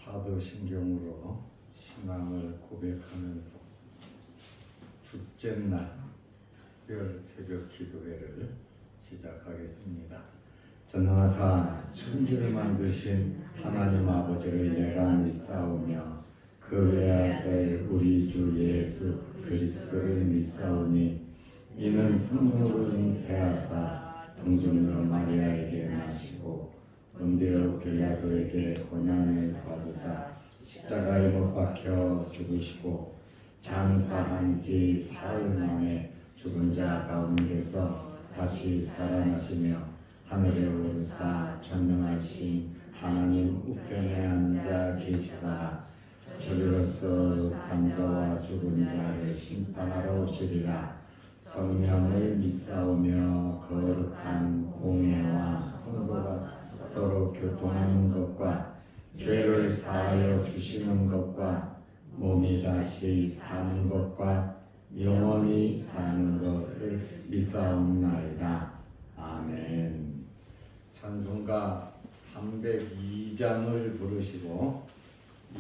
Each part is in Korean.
사도신경으로 신앙을 고백하면서 둘째 날 특별 새벽 기도회를 시작하겠습니다. 전능하사 천지를 만드신 하나님 아버지를 내가 믿사오며 그 외아들 우리 주 예수 그리스도를 믿사오니 이는 성령으로 잉태하사 동정녀 마리아에게 나시고 본디오 빌라도에게 고난을 받으사 십자가에 못 박혀 죽으시고 장사한 지 사흘 만에 죽은 자 가운데서 다시 살아나시며 하늘에 오르사 전능하신 하나님 우편에 앉아 계시다가 저리로서 산자와 죽은 자를 심판하러 오시리라. 성령을 믿사오며 거룩한 공예와 성도가 서로 교통하는 것과 죄를 사하여 주시는 것과 몸이 다시 사는 것과 영원히 사는 것을 믿사옵나이다. 아멘. 찬송가 302장을 부르시고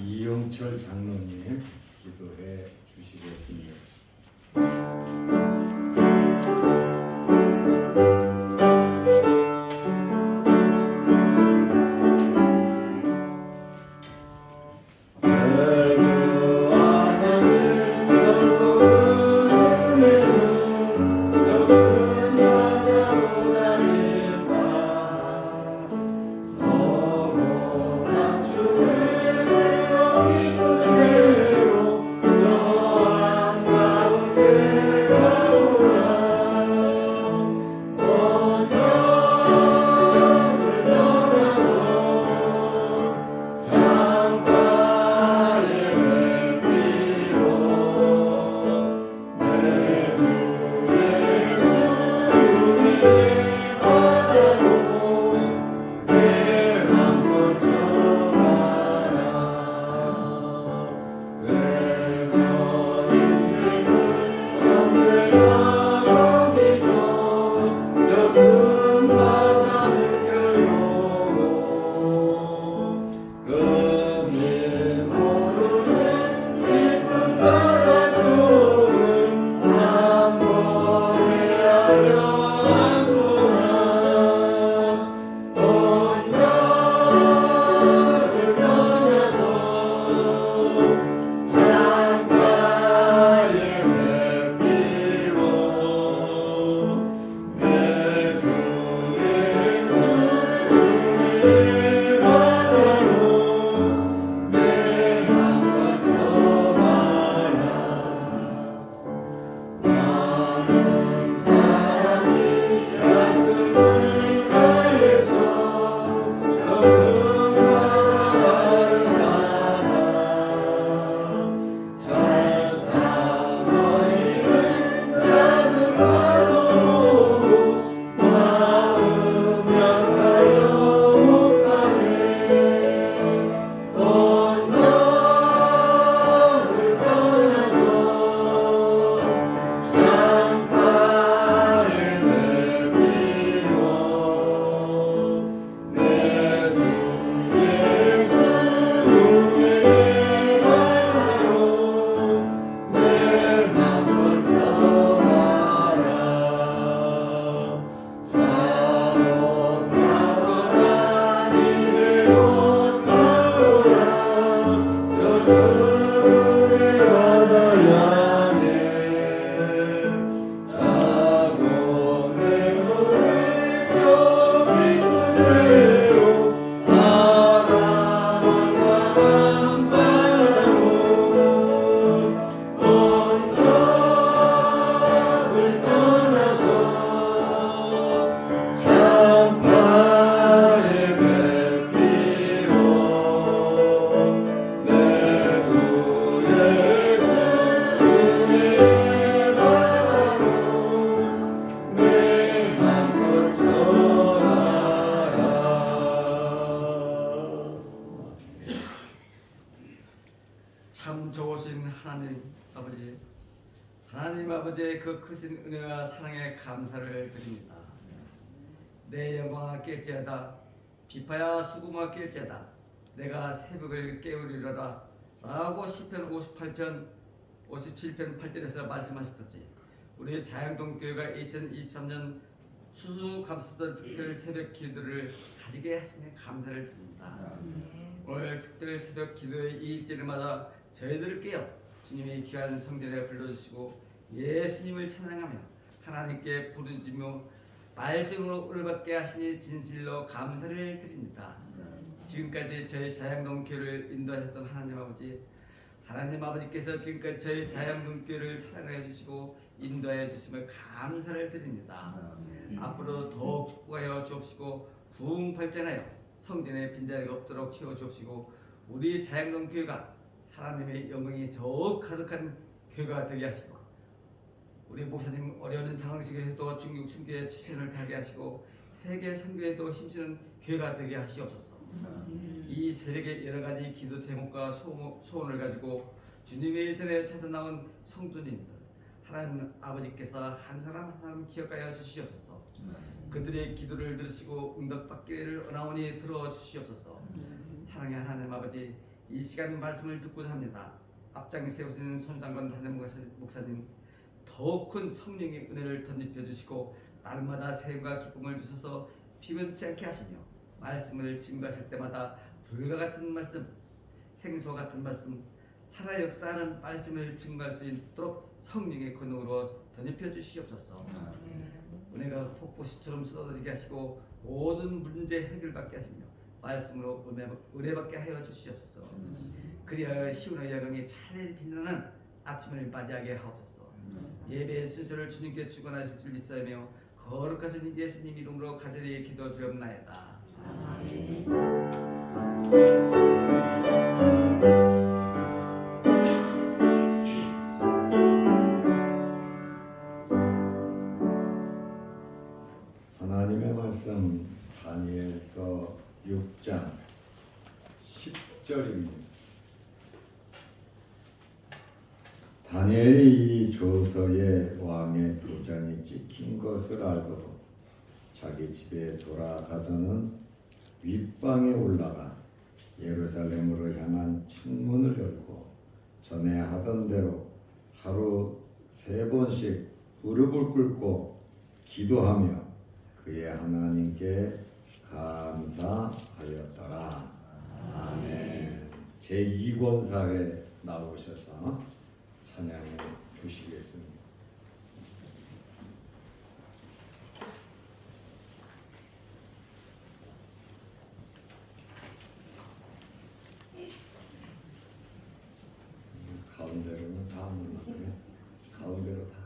이용철 장로님 기도해 주시겠습니다. 참 좋으신 하나님 아버지의 그 크신 은혜와 사랑에 감사를 드립니다. 내 영광아 깰지어다 비파야 수고가 깰지어다 내가 새벽을 깨우리라 라고 시편 57편 8절에서 말씀하셨듯이 우리 자양동교회가 2023년 추수감사절 특별 새벽 기도를 가지게 하시며 감사를 드립니다. 오늘 특별 새벽 기도의 이 일절을 맞아 저희들을 깨어 주님의 귀한 성전에 불러주시고 예수님을 찬양하며 하나님께 부르짖으며 말씀으로 은혜받게 하시니 진실로 감사를 드립니다. 지금까지 저희 자양동교회를 인도하셨던 하나님 아버지께서 지금까지 저희 자양동교회를 사랑해 주시고 인도해 주심을 감사를 드립니다. 앞으로 더욱 축복하여 주옵시고 부흥 발전하여 성전에 빈자리가 없도록 채워 주옵시고 우리 자양동교회가 하나님의 영광이 더욱 가득한 교회가 되게 하시고 우리 목사님 어려운 상황 속에서도 중국 순교에 최선을 다하게 하시고 세계 선교에도 힘쓰는 교회가 되게 하시옵소서. 이 새벽에 여러 가지 기도 제목과 소원을 가지고 주님의 전에 찾아 나온 성도님들 하나님 아버지께서 한 사람 한 사람 기억하여 주시옵소서. 그들의 기도를 들으시고 응답받기를 원하오니 들어주시옵소서. 사랑의 하나님 아버지, 이 시간 말씀을 듣고자 합니다. 앞장 세우신 손장관 단장 목사님 더욱 큰 성령의 은혜를 덧입혀 주시고 날마다 세움과 기쁨을 주셔서 피변치 않게 하시며 말씀을 증거하실 때마다 불과 같은 말씀, 생수와 같은 말씀, 살아 역사하는 말씀을 증거할 수 있도록 성령의 권능으로 덧입혀 주시옵소서. 은혜가 폭포수처럼 쏟아지게 하시고 모든 문제 해결받게 하시며 말씀으로 은혜받게 하여 주시옵소서. 그리하여 시온의 야광이 차례 빛나는 아침을 맞이하게 하옵소서. 예배의 순서를 주님께 주관하실 줄 믿사오며 거룩하신 예수님 이름으로 간절히 기도드리옵나이다. 하나님의 말씀 다니엘서 6장 10절입니다. 다니엘이 이 조서에 왕의 도장이 찍힌 것을 알고도 자기 집에 돌아가서는 윗방에 올라가 예루살렘으로 향한 창문을 열고 전에 하던 대로 하루 3번씩 무릎을 꿇고 기도하며 그의 하나님께 감사하였더라. 아멘. 제2권사에 나오셔서 찬양해 주시겠습니다. 가운데로는 다 몰랐네. 가운데로 다.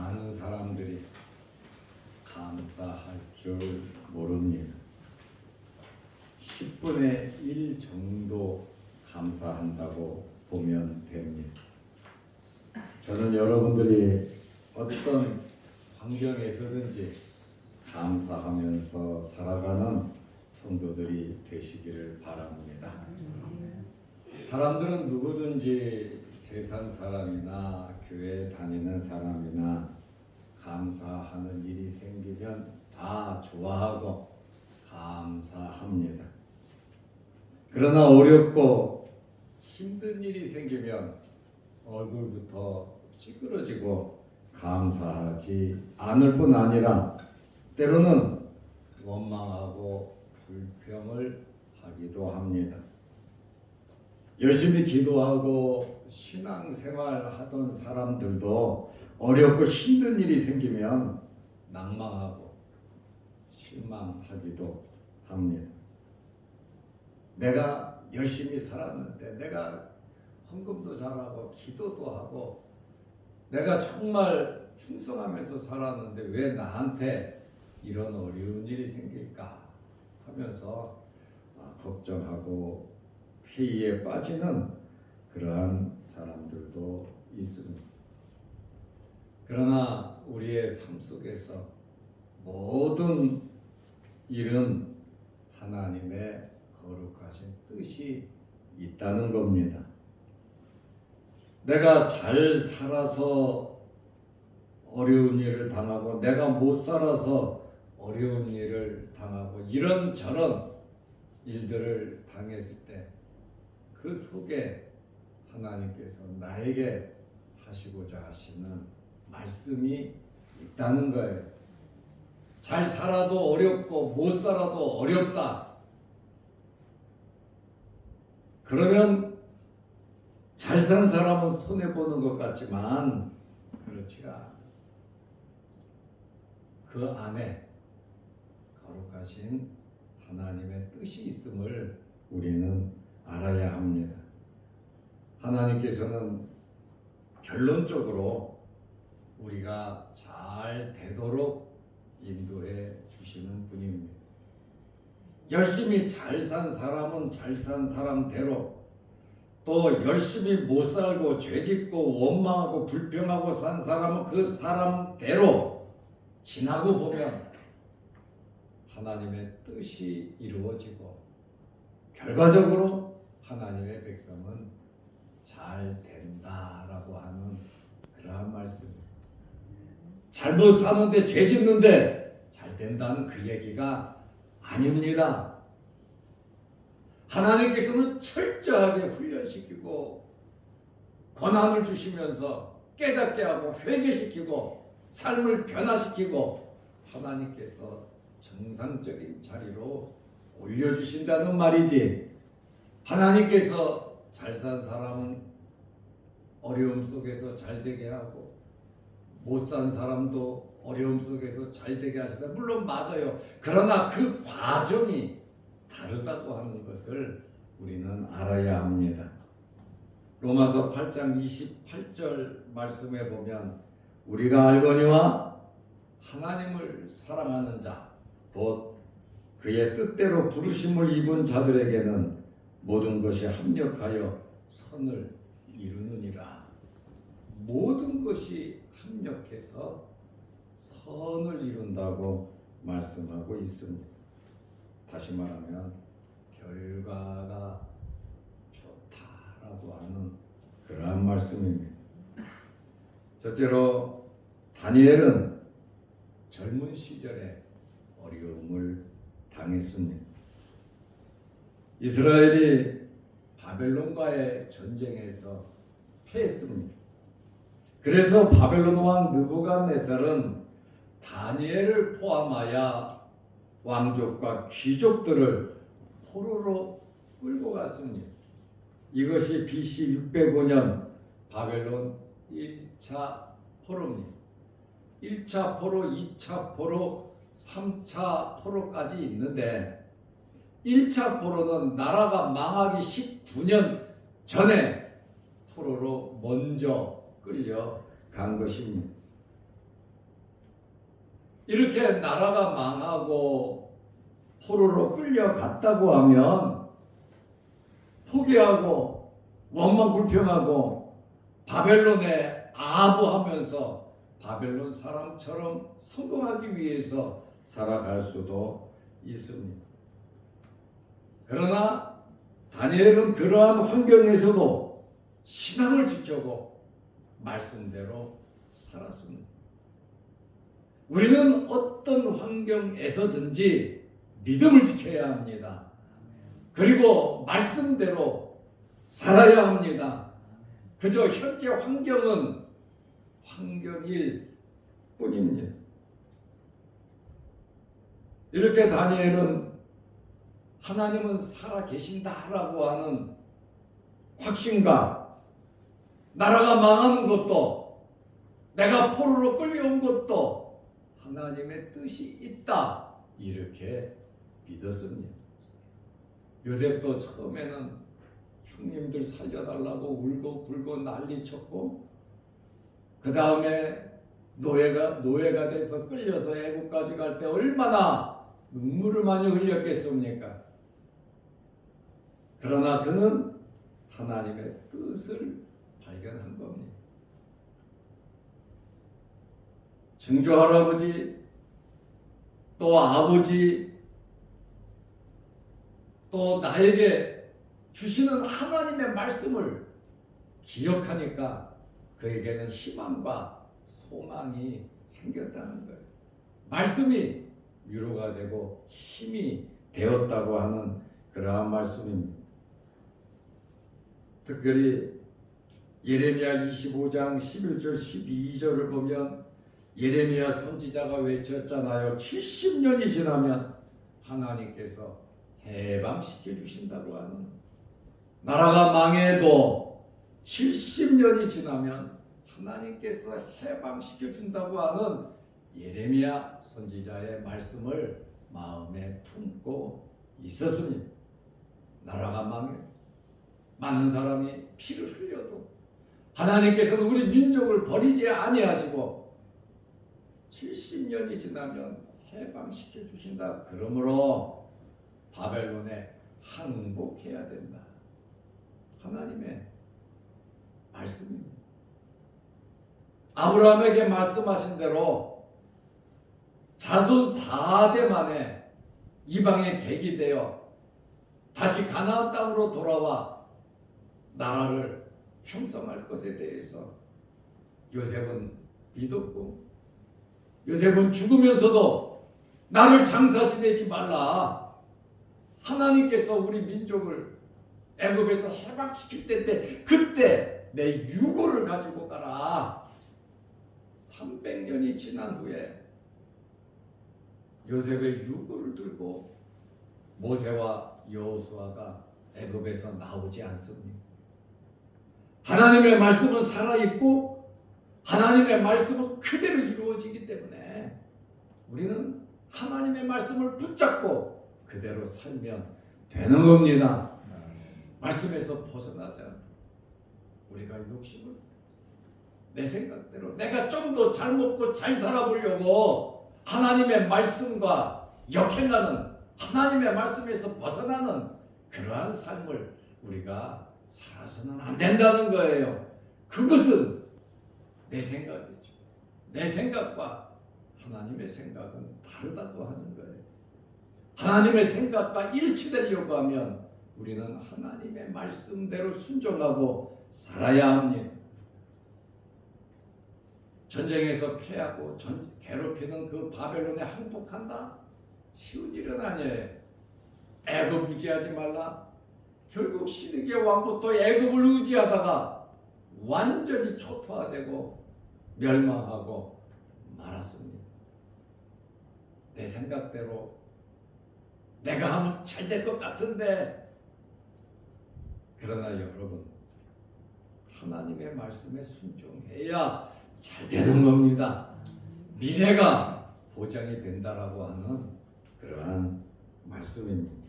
많은 사람들이 감사할 줄 모릅니다. 10분의 1 정도 감사한다고 보면 됩니다. 저는 여러분들이 어떤 환경에서든지 감사하면서 살아가는 성도들이 되시기를 바랍니다. 사람들은 누구든지 세상 사람이나 교회 다니는 사람이나 감사하는 일이 생기면 다 좋아하고 감사합니다. 그러나 어렵고 힘든 일이 생기면 얼굴부터 찌그러지고 감사하지 않을 뿐 아니라 때로는 원망하고 불평을 하기도 합니다. 열심히 기도하고 신앙생활 하던 사람들도 어렵고 힘든 일이 생기면 낭망하고 실망하기도 합니다. 내가 열심히 살았는데, 내가 헌금도 잘하고 기도도 하고 내가 정말 충성하면서 살았는데 왜 나한테 이런 어려운 일이 생길까 하면서 걱정하고 회의에 빠지는 그러한 사람들도 있습니다. 그러나 우리의 삶 속에서 모든 일은 하나님의 거룩하신 뜻이 있다는 겁니다. 내가 잘 살아서 어려운 일을 당하고 내가 못 살아서 어려운 일을 당하고 이런저런 일들을 당했을 때 그 속에 하나님께서 나에게 하시고자 하시는 말씀이 있다는 거예요. 잘 살아도 어렵고 못 살아도 어렵다. 그러면 잘 산 사람은 손해보는 것 같지만 그렇지가 않아요. 그 안에 거룩하신 하나님의 뜻이 있음을 우리는 알아야 합니다. 하나님께서는 결론적으로 우리가 잘 되도록 인도해 주시는 분입니다. 열심히 잘 산 사람은 잘 산 사람대로, 또 열심히 못 살고 죄짓고 원망하고 불평하고 산 사람은 그 사람대로 지나고 보면 하나님의 뜻이 이루어지고 결과적으로 하나님의 백성은 잘 된다라고 하는 그러한 말씀입니다. 잘못 사는데 죄 짓는데 잘 된다는 그 얘기가 아닙니다. 하나님께서는 철저하게 훈련시키고 권한을 주시면서 깨닫게 하고 회개시키고 삶을 변화시키고 하나님께서 정상적인 자리로 올려주신다는 말이지, 하나님께서 잘 산 사람은 어려움 속에서 잘 되게 하고 못 산 사람도 어려움 속에서 잘 되게 하시다. 물론 맞아요. 그러나 그 과정이 다르다고 하는 것을 우리는 알아야 합니다. 로마서 8장 28절 말씀에 보면 우리가 알거니와 하나님을 사랑하는 자, 곧 그의 뜻대로 부르심을 입은 자들에게는 모든 것이 합력하여 선을 이루느니라. 모든 것이 합력해서 선을 이룬다고 말씀하고 있습니다. 다시 말하면 결과가 좋다라고 하는 그러한 말씀입니다. 첫째로 다니엘은 젊은 시절에 어려움을 당했습니다. 이스라엘이 바벨론과의 전쟁에서 패했습니다. 그래서 바벨론 왕 느부갓네살은 다니엘을 포함하여 왕족과 귀족들을 포로로 끌고 갔습니다. 이것이 BC 605년 바벨론 1차 포로입니다. 1차 포로, 2차 포로, 3차 포로까지 있는데 1차 포로는 나라가 망하기 19년 전에 포로로 먼저 끌려간 것입니다. 이렇게 나라가 망하고 포로로 끌려갔다고 하면 포기하고 원망불평하고 바벨론에 아부하면서 바벨론 사람처럼 성공하기 위해서 살아갈 수도 있습니다. 그러나 다니엘은 그러한 환경에서도 신앙을 지켜고 말씀대로 살았습니다. 우리는 어떤 환경에서든지 믿음을 지켜야 합니다. 그리고 말씀대로 살아야 합니다. 그저 현재 환경은 환경일 뿐입니다. 이렇게 다니엘은 하나님은 살아 계신다라고 하는 확신과 나라가 망하는 것도 내가 포로로 끌려온 것도 하나님의 뜻이 있다 이렇게 믿었습니다. 요셉도 처음에는 형님들 살려달라고 울고 불고 난리쳤고 그 다음에 노예가 돼서 끌려서 애국까지 갈 때 얼마나 눈물을 많이 흘렸겠습니까? 그러나 그는 하나님의 뜻을 발견한 겁니다. 증조 할아버지 또 아버지 또 나에게 주시는 하나님의 말씀을 기억하니까 그에게는 희망과 소망이 생겼다는 거예요. 말씀이 위로가 되고 힘이 되었다고 하는 그러한 말씀입니다. 특별히 예레미야 25장 11절 12절을 보면 예레미야 선지자가 외쳤잖아요. 70년이 지나면 하나님께서 해방시켜 주신다고 하는, 나라가 망해도 70년이 지나면 하나님께서 해방시켜 준다고 하는 예레미야 선지자의 말씀을 마음에 품고 있었습니다. 나라가 망해 많은 사람이 피를 흘려도 하나님께서는 우리 민족을 버리지 아니하시고 70년이 지나면 해방시켜 주신다. 그러므로 바벨론에 항복해야 된다. 하나님의 말씀입니다. 아브라함에게 말씀하신 대로 자손 4대 만에 이방에 객이 되어 다시 가나안 땅으로 돌아와 나라를 형성할 것에 대해서 요셉은 믿었고, 요셉은 죽으면서도 나를 장사 지내지 말라. 하나님께서 우리 민족을 애굽에서 해방시킬 때인데 그때 내 유고를 가지고 가라. 300년이 지난 후에 요셉의 유고를 들고 모세와 여호수아가 애굽에서 나오지 않습니다. 하나님의 말씀은 살아있고 하나님의 말씀은 그대로 이루어지기 때문에 우리는 하나님의 말씀을 붙잡고 그대로 살면 되는 겁니다. 말씀에서 벗어나지 않도록 우리가 욕심을 내 생각대로 내가 좀 더 잘 먹고 잘 살아보려고 하나님의 말씀과 역행하는, 하나님의 말씀에서 벗어나는 그러한 삶을 우리가 살아서는 안 된다는 거예요. 그것은 내 생각이죠. 내 생각과 하나님의 생각은 다르다고 하는 거예요. 하나님의 생각과 일치되려고 하면 우리는 하나님의 말씀대로 순종하고 살아야 합니다. 전쟁에서 패하고 괴롭히는 그 바벨론에 항복한다? 쉬운 일은 아니에요. 애굽 의지하지 말라. 결국 시드기야 왕부터 애굽을 의지하다가 완전히 초토화되고 멸망하고 말았습니다. 내 생각대로 내가 하면 잘 될 것 같은데, 그러나 여러분 하나님의 말씀에 순종해야 잘 되는 겁니다. 미래가 보장이 된다라고 하는 그러한 말씀입니다.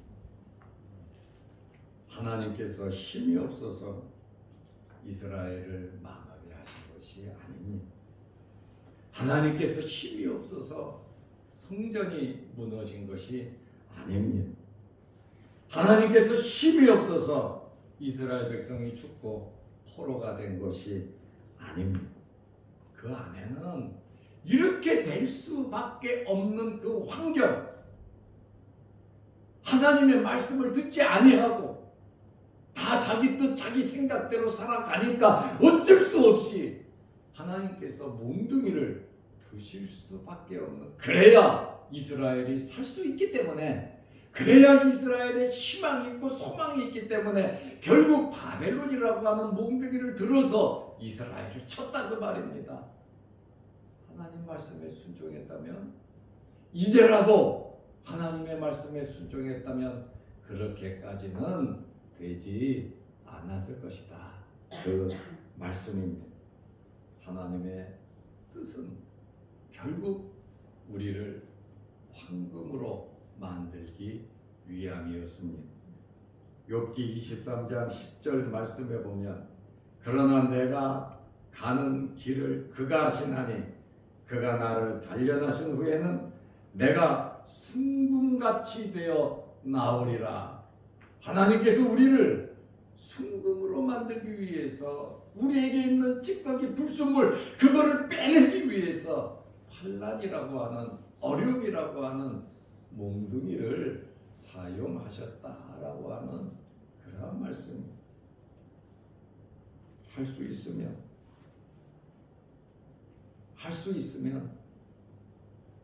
하나님께서 힘이 없어서 이스라엘을 망하게 하신 것이 아닙니다. 하나님께서 힘이 없어서 성전이 무너진 것이 아닙니다. 하나님께서 힘이 없어서 이스라엘 백성이 죽고 포로가 된 것이 아닙니다. 그 안에는 이렇게 될 수밖에 없는 그 환경, 하나님의 말씀을 듣지 아니하고 다 자기 뜻 자기 생각대로 살아가니까 어쩔 수 없이 하나님께서 몽둥이를 드실 수밖에 없는, 그래야 이스라엘이 살 수 있기 때문에, 그래야 이스라엘에 희망이 있고 소망이 있기 때문에 결국 바벨론이라고 하는 몽둥이를 들어서 이스라엘을 쳤다 그 말입니다. 하나님 말씀에 순종했다면, 이제라도 하나님의 말씀에 순종했다면 그렇게까지는 되지 않았을 것이다. 그 말씀입니다. 하나님의 뜻은 결국 우리를 황금으로 만들기 위함이었습니다. 욥기 23장 10절 말씀에 보면, 그러나 내가 가는 길을 그가 아시나니 그가 나를 단련하신 후에는 내가 순금같이 되어 나오리라. 하나님께서 우리를 순금으로 만들기 위해서, 우리에게 있는 찌꺼기 불순물 그거를 빼내기 위해서 환난이라고 하는, 어려움이라고 하는 몽둥이를 사용하셨다라고 하는 그러한 말씀입니다. 할 수 있으면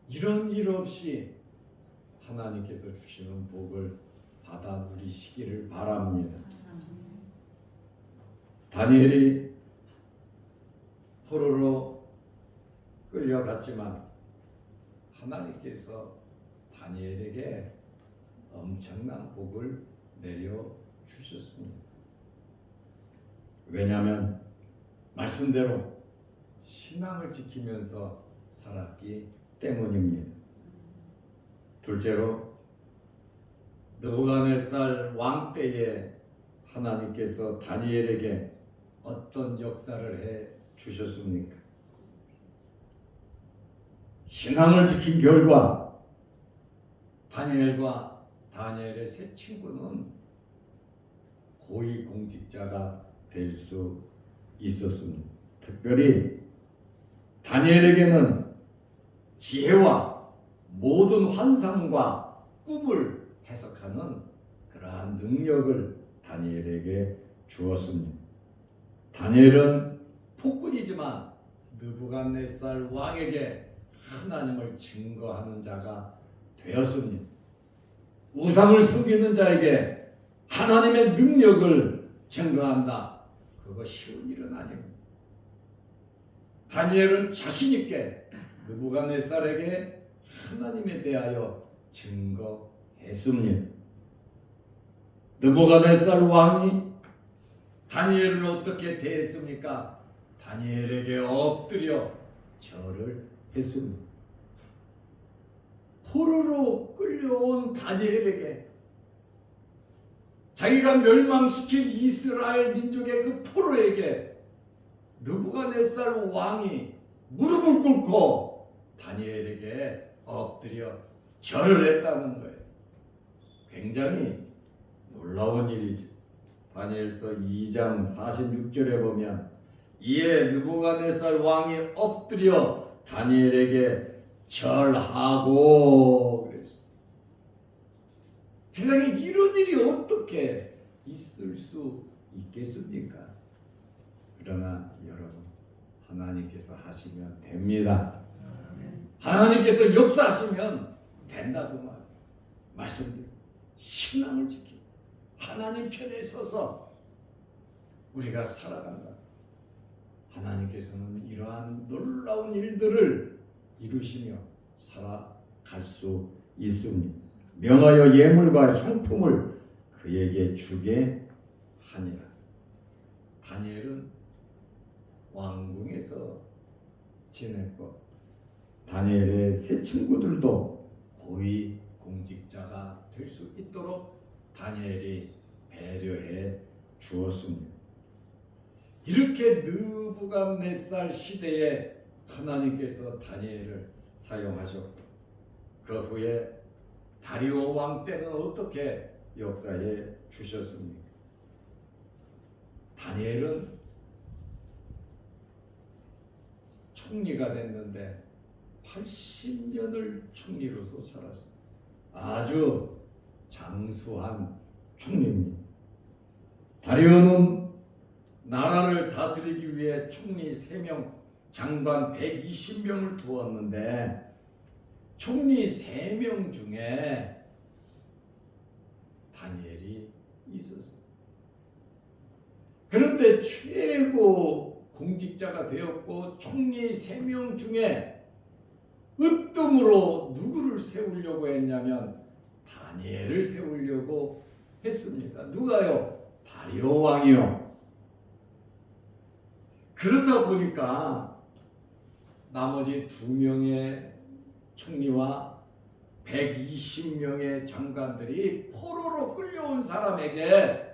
이런 일 없이 하나님께서 주시는 복을 받아 누리시기를 바랍니다. 다니엘이 포로로 끌려갔지만 하나님께서 다니엘에게 엄청난 복을 내려 주셨습니다. 왜냐하면 말씀대로 신앙을 지키면서 살았기 때문입니다. 둘째로, 느부갓네살 왕 때에 하나님께서 다니엘에게 어떤 역사를 해 주셨습니까? 신앙을 지킨 결과 다니엘과 다니엘의 세 친구는 고위공직자가 될 수 있었습니다. 특별히 다니엘에게는 지혜와 모든 환상과 꿈을 해석하는 그러한 능력을 다니엘에게 주었습니다. 다니엘은 폭군이지만 느부갓네살 왕에게 하나님을 증거하는 자가 되었습니다. 우상을 섬기는 자에게 하나님의 능력을 증거한다. 그거 쉬운 일은 아닙니다. 다니엘은 자신 있게 느부갓네살에게 하나님에 대하여 증거했습니다. 느부갓네살 왕이 다니엘을 어떻게 대했습니까? 다니엘에게 엎드려 절을 했습니다. 포로로 끌려온 다니엘에게, 자기가 멸망시킨 이스라엘 민족의 그 포로에게 느부갓네살 왕이 무릎을 꿇고 다니엘에게 엎드려 절을 했다는 거예요. 굉장히 놀라운 일이죠. 다니엘서 2장 46절에 보면, 이에 느부갓네살 왕이 엎드려 다니엘에게 절하고 그랬어요. 세상에 이런 일이 어떻게 있을 수 있겠습니까? 그러나 여러분, 하나님께서 하시면 됩니다. 하나님께서 역사하시면 된다고 말씀드려요. 신앙을 지키고 하나님 편에 서서 우리가 살아간다. 하나님께서는 이러한 놀라운 일들을 이루시며 살아갈 수 있습니다. 명하여 예물과 향품을 그에게 주게 하니라. 다니엘은 왕궁에서 지냈고 다니엘의 세 친구들도 고위 공직자가 될 수 있도록 다니엘이 배려해 주었습니다. 이렇게 느부갓네살 시대에 하나님께서 다니엘을 사용하셨고, 그 후에 다리오 왕 때는 어떻게 역사해 주셨습니까? 다니엘은 총리가 됐는데 80년을 총리로서 살았습니다. 아주 장수한 총리입니다. 다리오는 나라를 다스리기 위해 총리 3명, 장관 120명을 두었는데 총리 3명 중에 다니엘이 있었어요. 그런데 최고 공직자가 되었고 총리 3명 중에 으뜸으로 누구를 세우려고 했냐면 다니엘을 세우려고 했습니다. 누가요? 다리오 왕이요. 그러다 보니까 나머지 2명의 총리와 120명의 장관들이 포로로 끌려온 사람에게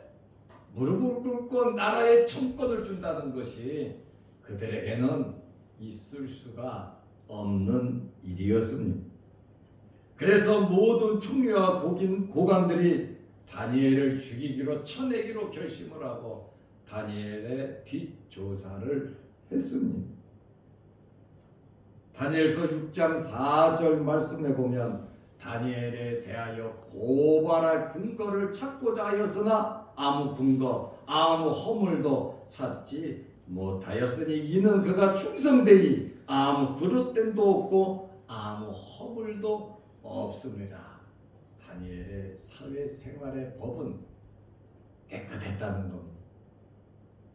무릎을 꿇고 나라의 청권을 준다는 것이 그들에게는 있을 수가 없는 일이었습니다. 그래서 모든 총리와 고관들이 다니엘을 죽이기로 쳐내기로 결심을 하고 다니엘의 뒷조사를 했습니다. 다니엘서 6장 4절 말씀에 보면 다니엘에 대하여 고발할 근거를 찾고자 하였으나 아무 근거, 아무 허물도 찾지 못하였으니 이는 그가 충성되이 아무 그릇됨도 없고 아무 허물도 없습니다. 다니엘의 사회생활의 법은 깨끗했다는 겁니다.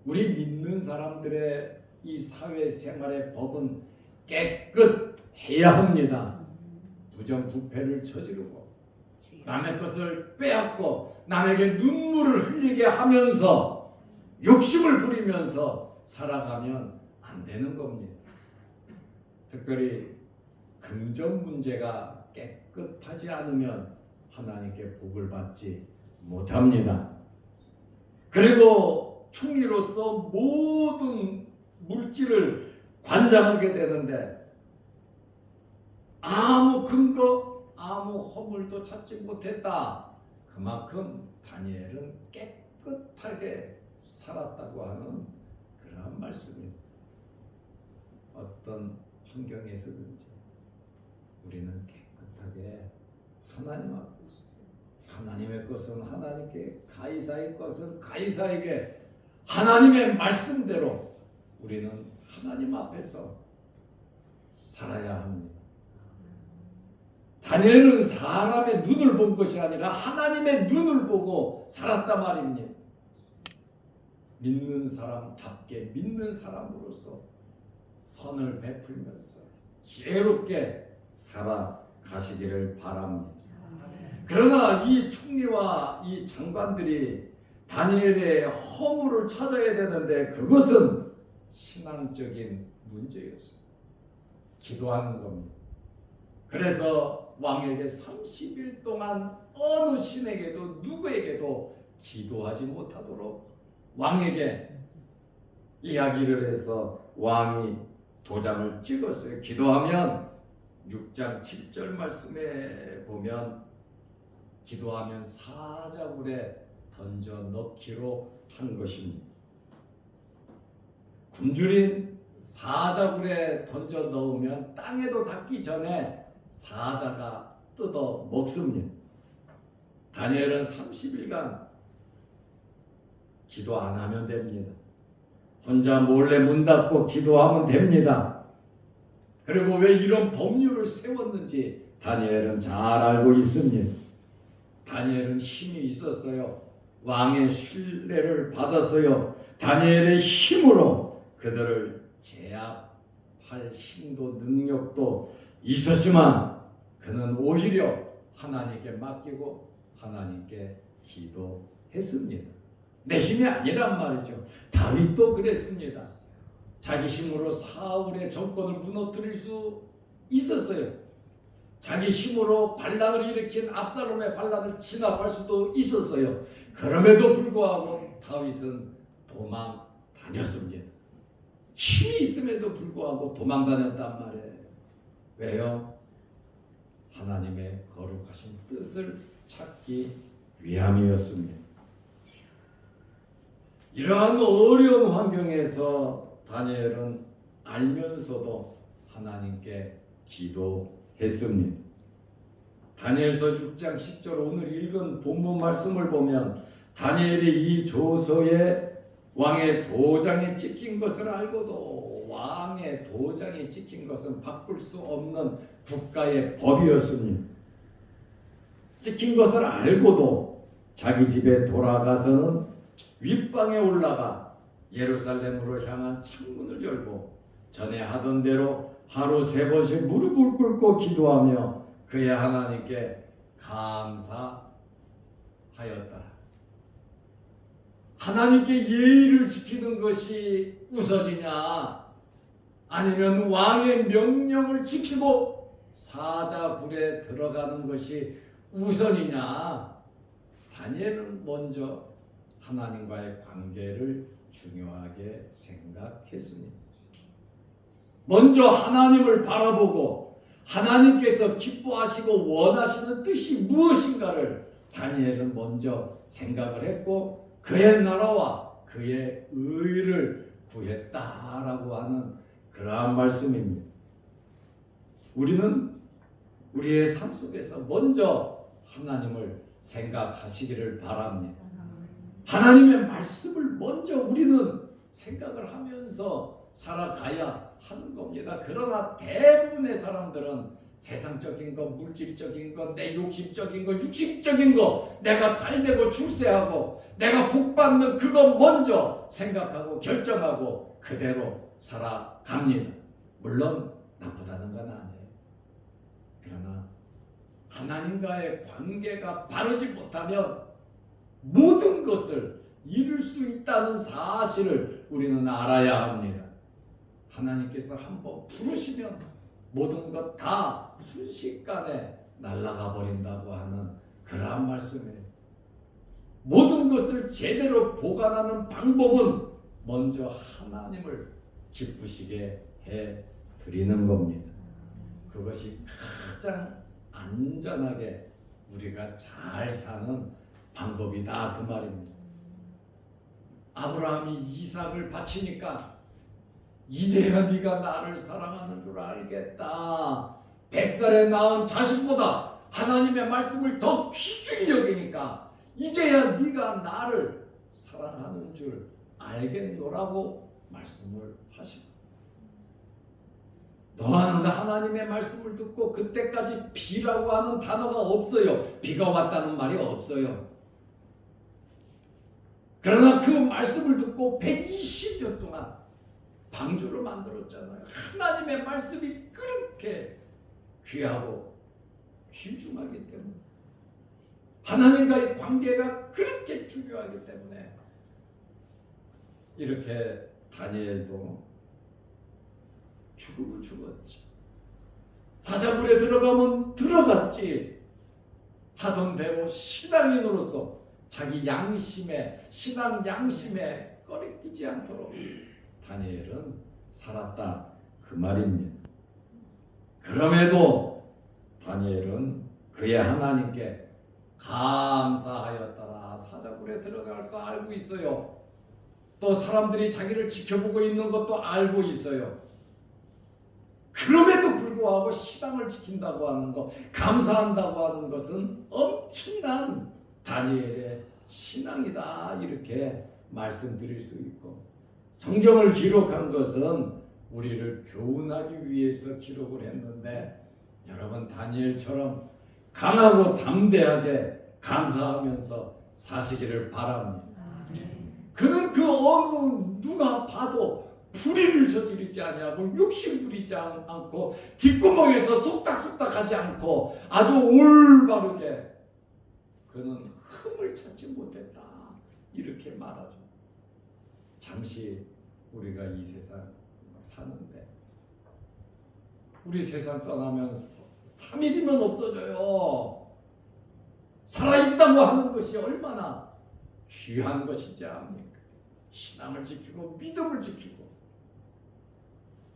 우리 믿는 사람들의 이 사회생활의 법은 깨끗해야 합니다. 부정부패를 저지르고 남의 것을 빼앗고 남에게 눈물을 흘리게 하면서 욕심을 부리면서 살아가면 안 되는 겁니다. 특별히 금전 문제가 깨끗하지 않으면 하나님께 복을 받지 못합니다. 그리고 총리로서 모든 물질을 관장하게 되는데 아무 근거, 아무 허물도 찾지 못했다. 그만큼 다니엘은 깨끗하게 살았다고 하는 그러한 말씀입니다. 어떤 환경에서든지 우리는 깨끗하게 하나님 앞에 있어요. 하나님의 것은 하나님께, 가이사의 것은 가이사에게, 하나님의 말씀대로 우리는 하나님 앞에서 살아야 합니다. 다니엘은 사람의 눈을 본 것이 아니라 하나님의 눈을 보고 살았단 말입니다. 믿는 사람답게 믿는 사람으로서 선을 베풀면서 지혜롭게 살아가시기를 바랍니다. 그러나 이 총리와 이 장관들이 다니엘의 허물을 찾아야 되는데 그것은 신앙적인 문제였습니다. 기도하는 겁니다. 그래서 왕에게 30일 동안 어느 신에게도 누구에게도 기도하지 못하도록 왕에게 이야기를 해서 왕이 도장을 찍었어요. 기도하면 6장 7절 말씀에 보면 기도하면 사자굴에 던져 넣기로 한 것입니다. 굶주린 사자굴에 던져 넣으면 땅에도 닿기 전에 사자가 뜯어 먹습니다. 다니엘은 30일간 기도 안 하면 됩니다. 혼자 몰래 문 닫고 기도하면 됩니다. 그리고 왜 이런 법률을 세웠는지 다니엘은 잘 알고 있습니다. 다니엘은 힘이 있었어요. 왕의 신뢰를 받았어요. 다니엘의 힘으로 그들을 제압할 힘도 능력도 있었지만 그는 오히려 하나님께 맡기고 하나님께 기도했습니다. 내 힘이 아니란 말이죠. 다윗도 그랬습니다. 자기 힘으로 사울의 정권을 무너뜨릴 수 있었어요. 자기 힘으로 반란을 일으킨 압살롬의 반란을 진압할 수도 있었어요. 그럼에도 불구하고 다윗은 도망 다녔습니다. 힘이 있음에도 불구하고 도망 다녔단 말이에요. 왜요? 하나님의 거룩하신 뜻을 찾기 위함이었습니다. 이러한 어려운 환경에서 다니엘은 알면서도 하나님께 기도했습니다. 다니엘서 6장 10절 오늘 읽은 본문 말씀을 보면 다니엘이 이 조서에 왕의 도장이 찍힌 것을 알고도 왕의 도장이 찍힌 것은 바꿀 수 없는 국가의 법이었습니다. 찍힌 것을 알고도 자기 집에 돌아가서는 윗방에 올라가 예루살렘으로 향한 창문을 열고 전에 하던 대로 하루 3번씩 무릎을 꿇고 기도하며 그의 하나님께 감사하였더라. 하나님께 예의를 지키는 것이 우선이냐, 아니면 왕의 명령을 지키고 사자굴에 들어가는 것이 우선이냐? 다니엘은 먼저 하나님과의 관계를 중요하게 생각했습니다. 먼저 하나님을 바라보고 하나님께서 기뻐하시고 원하시는 뜻이 무엇인가를 다니엘은 먼저 생각을 했고 그의 나라와 그의 의를 구했다라고 하는 그러한 말씀입니다. 우리는 우리의 삶 속에서 먼저 하나님을 생각하시기를 바랍니다. 하나님의 말씀을 먼저 우리는 생각을 하면서 살아가야 하는 겁니다. 그러나 대부분의 사람들은 세상적인 것, 물질적인 것, 내 욕심적인 것, 육신적인 것, 내가 잘되고 출세하고 내가 복받는 그거 먼저 생각하고 결정하고 그대로 살아갑니다. 물론 나쁘다는 건 아니에요. 그러나 하나님과의 관계가 바르지 못하면 모든 것을 이룰 수 있다는 사실을 우리는 알아야 합니다. 하나님께서 한번 부르시면 모든 것 다 순식간에 날아가 버린다고 하는 그러한 말씀이에요. 모든 것을 제대로 보관하는 방법은 먼저 하나님을 기쁘시게 해 드리는 겁니다. 그것이 가장 안전하게 우리가 잘 사는 방법이다 그 말입니다. 아브라함이 이삭을 바치니까 이제야 네가 나를 사랑하는 줄 알겠다. 100살에 낳은 자식보다 하나님의 말씀을 더 귀중히 여기니까 이제야 네가 나를 사랑하는 줄 알겠노라고 말씀을 하시고, 너는 하나님의 말씀을 듣고 그때까지 비라고 하는 단어가 없어요. 비가 왔다는 말이 없어요. 그러나 그 말씀을 듣고 120년 동안 방주를 만들었잖아요. 하나님의 말씀이 그렇게 귀하고 귀중하기 때문에, 하나님과의 관계가 그렇게 중요하기 때문에 이렇게 다니엘도 죽음을 죽었지. 사자굴에 들어가면 들어갔지. 하던 대로 신앙인으로서 자기 양심에, 신앙 양심에 꺼리끼지 않도록 다니엘은 살았다 그 말입니다. 그럼에도 다니엘은 그의 하나님께 감사하였더라. 사자굴에 들어갈 거 알고 있어요. 또 사람들이 자기를 지켜보고 있는 것도 알고 있어요. 그럼에도 불구하고 신앙을 지킨다고 하는 것, 감사한다고 하는 것은 엄청난 다니엘의 신앙이다 이렇게 말씀드릴 수 있고, 성경을 기록한 것은 우리를 교훈하기 위해서 기록을 했는데, 여러분 다니엘처럼 강하고 담대하게 감사하면서 사시기를 바랍니다. 그는 그 어느 누가 봐도 불의를 저지르지 아니하고 욕심 부리지 않고 뒷구멍에서 속닥속닥하지 않고 아주 올바르게 그는 흠을 찾지 못했다 이렇게 말하죠. 잠시 우리가 이 세상 사는데, 우리 세상 떠나면 3일이면 없어져요. 살아있다고 하는 것이 얼마나 귀한 것인지 압니까? 신앙을 지키고 믿음을 지키고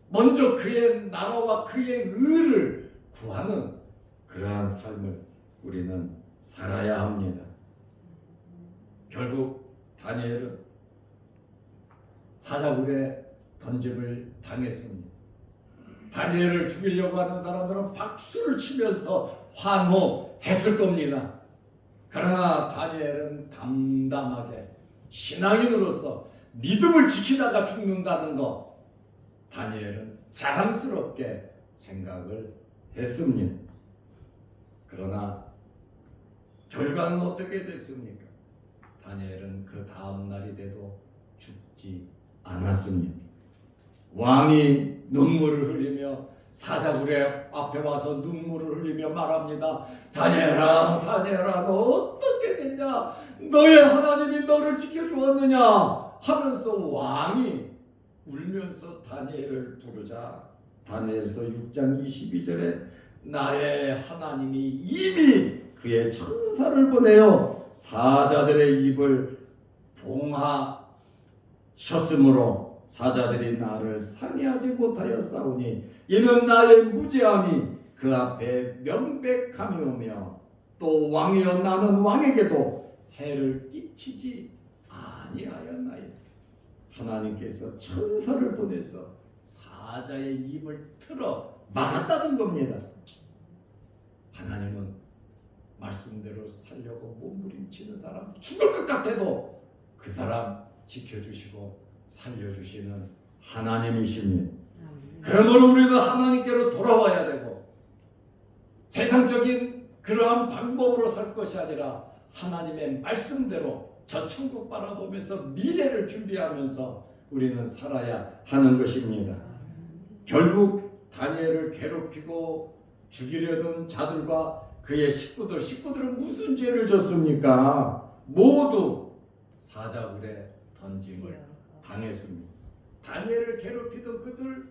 먼저 그의 나라와 그의 의를 구하는 그러한 삶을 우리는 살아야 합니다. 결국 다니엘은 사자굴에 던짐을 당했습니다. 다니엘을 죽이려고 하는 사람들은 박수를 치면서 환호했을 겁니다. 그러나 다니엘은 담담하게 신앙인으로서 믿음을 지키다가 죽는다는 것, 다니엘은 자랑스럽게 생각을 했습니다. 그러나 결과는 어떻게 됐습니까? 다니엘은 그 다음 날이 돼도 죽지 않았습니다. 왕이 눈물을 흘리며 사자굴의 앞에 와서 눈물을 흘리며 말합니다. 다니엘아, 다니엘아, 너 어떻게 됐냐? 너의 하나님이 너를 지켜주었느냐? 하면서 왕이 울면서 다니엘을 부르자 다니엘서 6장 22절에 나의 하나님이 이미 그의 천사를 보내어 사자들의 입을 봉하셨으므로 사자들이 나를 상해하지 못하였사오니 이는 나의 무죄함이 그 앞에 명백함이오며 또 왕이여 나는 왕에게도 해를 끼치지 아니하였나이다. 하나님께서 천사를 보내서 사자의 입을 틀어 막았다는 겁니다. 하나님은 말씀대로 살려고 몸부림치는 사람 죽을 것 같아도 그 사람 지켜주시고 살려주시는 하나님이십니다. 그러므로 우리는 하나님께로 돌아와야 되고 세상적인 그러한 방법으로 살 것이 아니라 하나님의 말씀대로 저 천국 바라보면서 미래를 준비하면서 우리는 살아야 하는 것입니다. 결국 다니엘을 괴롭히고 죽이려던 자들과 그의 식구들은 무슨 죄를 졌습니까? 모두 사자굴에 던짐을 당했습니다. 다니엘을 괴롭히던 그들,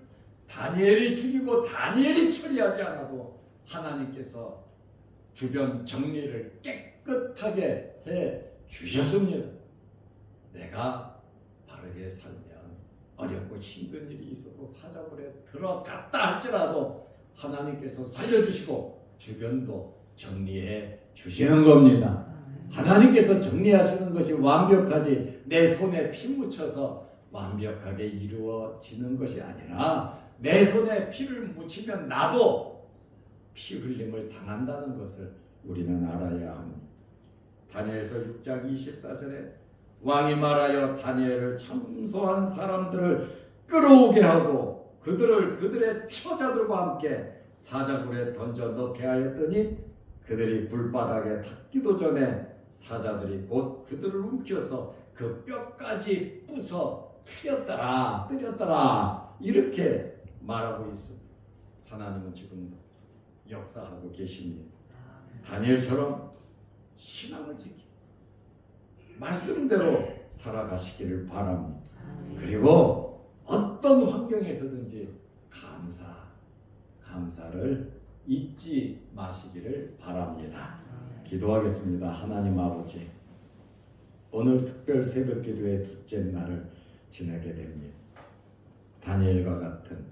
다니엘이 죽이고 다니엘이 처리하지 않아도 하나님께서 주변 정리를 깨끗하게 해 주셨습니다. 내가 바르게 살면 어렵고 힘든 일이 있어도 사자굴에 들어갔다 할지라도 하나님께서 살려주시고 주변도 정리해 주시는 겁니다. 하나님께서 정리하시는 것이 완벽하지 내 손에 피 묻혀서 완벽하게 이루어지는 것이 아니라 내 손에 피를 묻히면 나도 피 흘림을 당한다는 것을 우리는 알아야 합니다. 다니엘서 6장 24절에 왕이 말하여 다니엘을 참소한 사람들을 끌어오게 하고 그들을 그들의 처자들과 함께 사자굴에 던져 넣게 하였더니 그들이 굴바닥에 닿기도 전에 사자들이 곧 그들을 움켜서 그 뼈까지 부숴 뜨렸더라 이렇게 말하고 있습니다. 하나님은 지금도 역사하고 계십니다. 다니엘처럼 신앙을 지키고 말씀대로 살아가시기를 바랍니다. 그리고 어떤 환경에서든지 감사를 잊지 마시기를 바랍니다. 기도하겠습니다. 하나님 아버지, 오늘 특별 새벽 기도의 둘째 날을 지내게 됩니다. 다니엘과 같은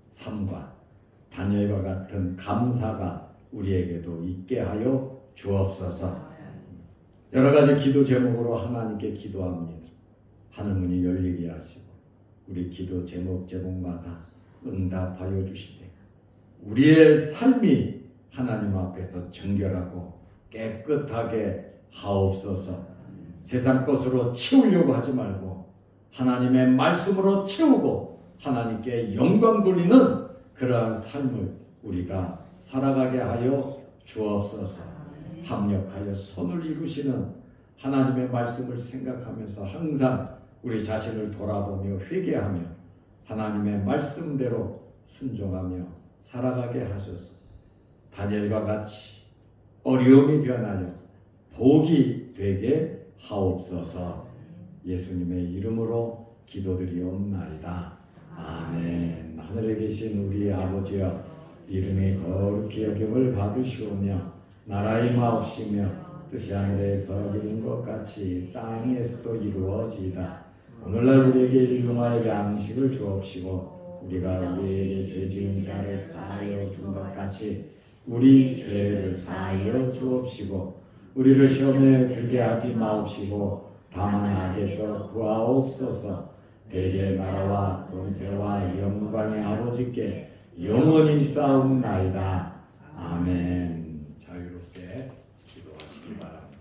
삶과 다니엘과 같은 감사가 우리에게도 있게 하여 주옵소서. 여러 가지 기도 제목으로 하나님께 기도합니다. 하늘문이 열리게 하시고 우리 기도 제목마다 응답하여 주시되 우리의 삶이 하나님 앞에서 정결하고 깨끗하게 하옵소서. 세상 것으로 채우려고 하지 말고 하나님의 말씀으로 채우고 하나님께 영광 돌리는 그러한 삶을 우리가 살아가게 하여 주옵소서. 합력하여 선을 이루시는 하나님의 말씀을 생각하면서 항상 우리 자신을 돌아보며 회개하며 하나님의 말씀대로 순종하며 살아가게 하소서. 다니엘과 같이 어려움이 변하여 복이 되게 하옵소서. 예수님의 이름으로 기도드리옵나이다. 아멘. 하늘에 계신 우리 아버지여, 이름이 거룩히 여김을 받으시오며 나라의 마옵시며 뜻이 하늘에서 이룬 것 같이 땅에서도 이루어지이다. 오늘날 우리에게 일용할 양식을 주옵시고 우리가 우리에게 죄 지은 자를 사하여 준 것 같이 우리 죄를 사하여 주옵시고 우리를 시험에 들게 하지 마옵시고 다만 악에서 구하옵소서. 대개 나라와 권세와 영광의 아버지께 영원히 싸움나이다. 아멘. 자유롭게 기도하시기 바랍니다.